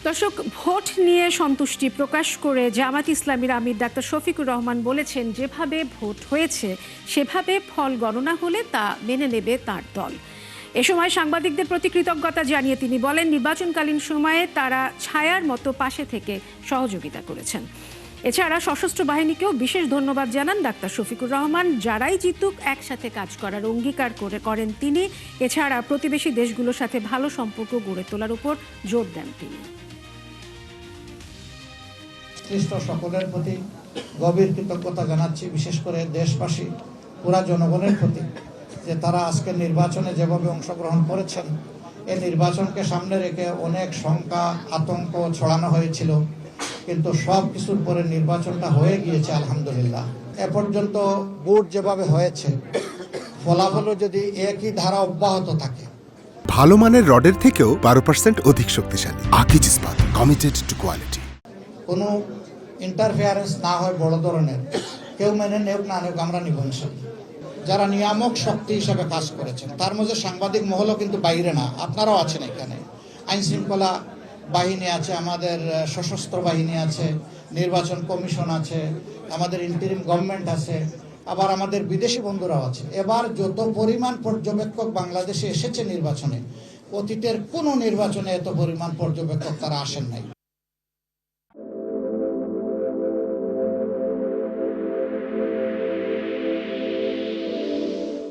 দর্শক, ভোট নিয়ে সন্তুষ্টি প্রকাশ করে জামাত ইসলামীর আমির ডাক্তার শফিকুর রহমান বলেছেন, যেভাবে ভোট হয়েছে সেভাবে ফল গণনা হলে তা মেনে নেবে তার দল। এ সময় সাংবাদিকদের প্রতি কৃতজ্ঞতা জানিয়ে তিনি বলেন, নির্বাচনকালীন সময়ে তারা ছায়ার মতো পাশে থেকে সহযোগিতা করেছেন। এছাড়া সশস্ত্র বাহিনীকেও বিশেষ ধন্যবাদ জানান ডাক্তার শফিকুর রহমান। যারাই জিতুক একসাথে কাজ করার অঙ্গীকার করেন তিনি। এছাড়া প্রতিবেশী দেশগুলোর সাথে ভালো সম্পর্ক গড়ে তোলার উপর জোর দেন তিনি। সকলের প্রতি গভীর কৃতজ্ঞতা জানাচ্ছি, বিশেষ করে দেশবাসী পুরা জনগণের প্রতি, যে তারা আজকে নির্বাচনে যেভাবে অংশগ্রহণ করেছেন। এই নির্বাচনকে সামনে রেখে অনেক শঙ্কা আতঙ্ক ছড়ানো হয়েছিল, কিন্তু সব কিছুর পরে নির্বাচনটা হয়ে গিয়েছে আলহামদুলিল্লাহ। এ পর্যন্ত ভোট যেভাবে হয়েছে, ফলাফলও যদি একই ধারা অব্যাহত থাকে। ভালো মানের রডের থেকেও 12% অধিক শক্তিশালী। আকিজ ইস্পাত, কমিটেড টু কোয়ালিটি। কোনো ইন্টারফেয়ারেন্স না হয় বড় ধরনের, কেউ মেনে নেওক না নেওক, আমরা নিব ইনশাল্লাহ। যারা নিয়ামক শক্তি হিসাবে কাজ করেছেন, তার মধ্যে সাংবাদিক মহলও কিন্তু বাইরে না, আপনারাও আছেন এখানে। আইন শৃঙ্খলা বাহিনী আছে, আমাদের সশস্ত্র বাহিনী আছে, নির্বাচন কমিশন আছে, আমাদের ইন্টারিম গভর্নমেন্ট আছে, আবার আমাদের বিদেশি বন্ধুরাও আছে। এবার যত পরিমাণ পর্যবেক্ষক বাংলাদেশে এসেছে নির্বাচনে, অতীতের কোনো নির্বাচনে এত পরিমাণ পর্যবেক্ষক তারা আসেন নাই।